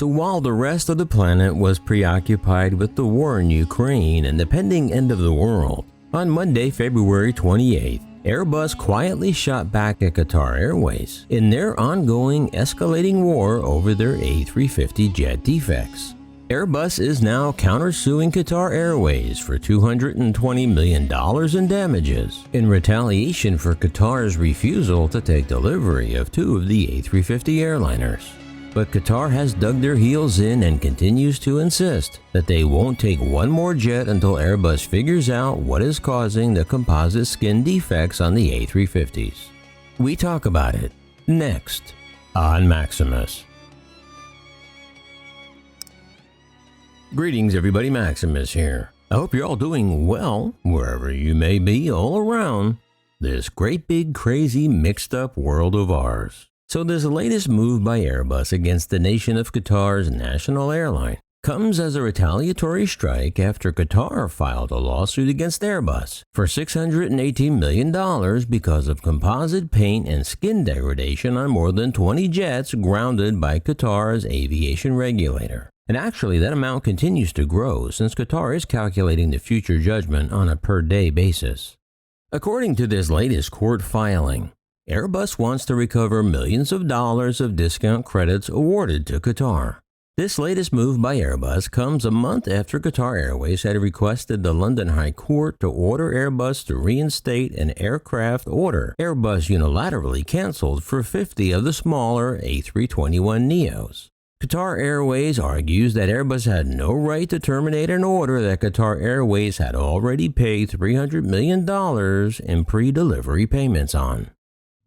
So while the rest of the planet was preoccupied with the war in Ukraine and the pending end of the world, on Monday, February 28th, Airbus quietly shot back at Qatar Airways in their ongoing escalating war over their A350 jet defects. Airbus is now countersuing Qatar Airways for $220 million in damages in retaliation for Qatar's refusal to take delivery of two of the A350 airliners. But Qatar has dug their heels in and continues to insist that they won't take one more jet until Airbus figures out what is causing the composite skin defects on the A350s. We talk about it next on Maximus. Greetings everybody, Maximus here. I hope you're all doing well wherever you may be all around this great big crazy mixed up world of ours. So this latest move by Airbus against the nation of Qatar's national airline comes as a retaliatory strike after Qatar filed a lawsuit against Airbus for $618 million because of composite paint and skin degradation on more than 20 jets grounded by Qatar's aviation regulator. And actually, that amount continues to grow since Qatar is calculating the future judgment on a per-day basis. According to this latest court filing, Airbus wants to recover millions of dollars of discount credits awarded to Qatar. This latest move by Airbus comes a month after Qatar Airways had requested the London High Court to order Airbus to reinstate an aircraft order Airbus unilaterally canceled for 50 of the smaller A321neos. Qatar Airways argues that Airbus had no right to terminate an order that Qatar Airways had already paid $300 million in pre-delivery payments on.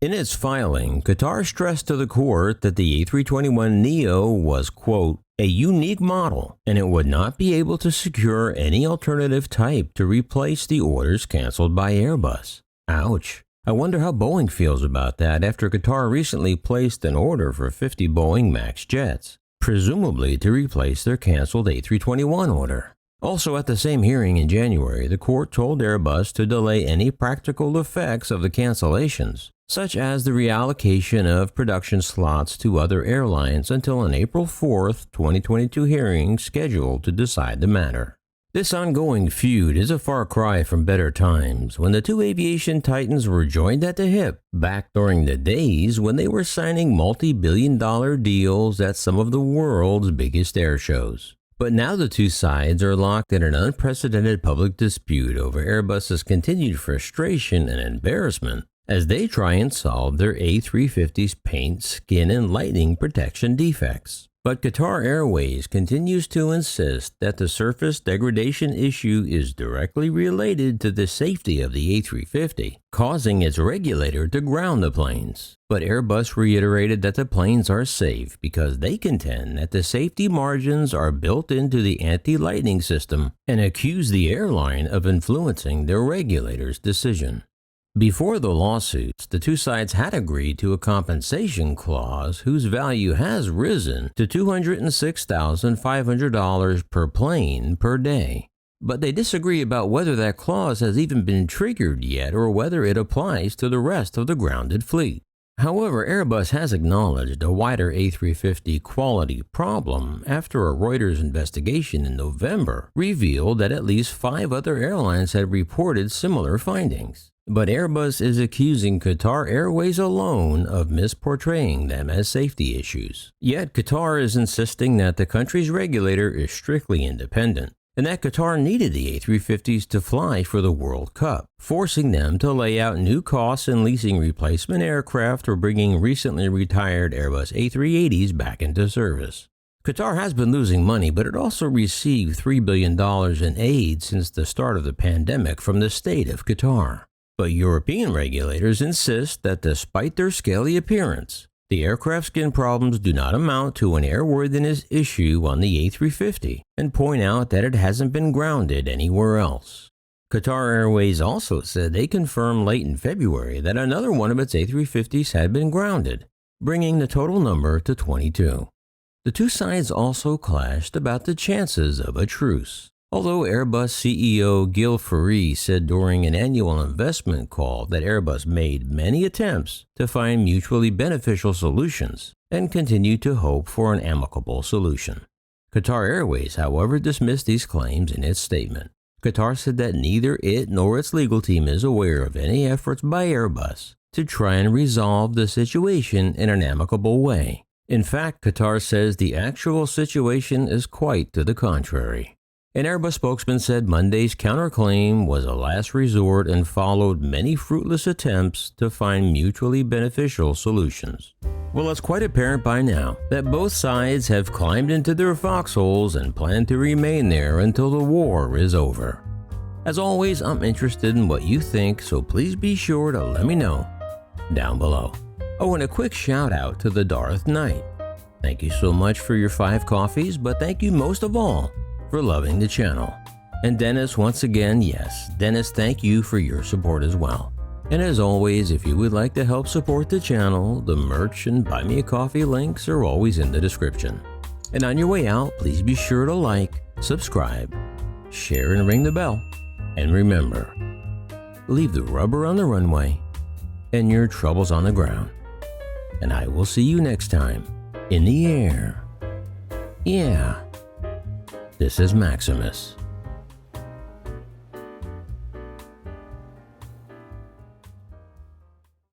In its filing, Qatar stressed to the court that the A321neo was, quote, a unique model, and it would not be able to secure any alternative type to replace the orders canceled by Airbus. Ouch. I wonder how Boeing feels about that after Qatar recently placed an order for 50 Boeing MAX jets, presumably to replace their canceled A321 order. Also at the same hearing in January, the court told Airbus to delay any practical effects of the cancellations, such as the reallocation of production slots to other airlines until an April 4, 2022 hearing scheduled to decide the matter. This ongoing feud is a far cry from better times when the two aviation titans were joined at the hip back during the days when they were signing multi-billion-dollar deals at some of the world's biggest air shows. But now the two sides are locked in an unprecedented public dispute over Airbus's continued frustration and embarrassment as they try and solve their A350's paint, skin, and lighting protection defects. But Qatar Airways continues to insist that the surface degradation issue is directly related to the safety of the A350, causing its regulator to ground the planes. But Airbus reiterated that the planes are safe because they contend that the safety margins are built into the anti-lightning system and accuse the airline of influencing their regulator's decision. Before the lawsuits, the two sides had agreed to a compensation clause whose value has risen to $206,500 per plane per day. But they disagree about whether that clause has even been triggered yet or whether it applies to the rest of the grounded fleet. However, Airbus has acknowledged a wider A350 quality problem after a Reuters investigation in November revealed that at least 5 other airlines had reported similar findings. But Airbus is accusing Qatar Airways alone of misportraying them as safety issues. Yet Qatar is insisting that the country's regulator is strictly independent, and that Qatar needed the A350s to fly for the World Cup, forcing them to lay out new costs in leasing replacement aircraft or bringing recently retired Airbus A380s back into service. Qatar has been losing money, but it also received $3 billion in aid since the start of the pandemic from the state of Qatar. But European regulators insist that despite their scaly appearance, the aircraft skin problems do not amount to an airworthiness issue on the A350 and point out that it hasn't been grounded anywhere else. Qatar Airways also said they confirmed late in February that another one of its A350s had been grounded, bringing the total number to 22. The two sides also clashed about the chances of a truce. Although Airbus CEO Gil Ferry said during an annual investment call that Airbus made many attempts to find mutually beneficial solutions and continued to hope for an amicable solution. Qatar Airways, however, dismissed these claims in its statement. Qatar said that neither it nor its legal team is aware of any efforts by Airbus to try and resolve the situation in an amicable way. In fact, Qatar says the actual situation is quite to the contrary. An Airbus spokesman said Monday's counterclaim was a last resort and followed many fruitless attempts to find mutually beneficial solutions. Well, it's quite apparent by now that both sides have climbed into their foxholes and plan to remain there until the war is over. As always, I'm interested in what you think, so please be sure to let me know down below. Oh, and a quick shout out to the Darth Knight. Thank you so much for your 5 coffees, but thank you most of all for loving the channel. And Dennis, once again, yes, Dennis, thank you for your support as well. And as always, if you would like to help support the channel, the merch and buy me a coffee links are always in the description. And on your way out, please be sure to like, subscribe, share, and ring the bell. And remember, leave the rubber on the runway and your troubles on the ground. And I will see you next time in the air. Yeah, this is Maximus.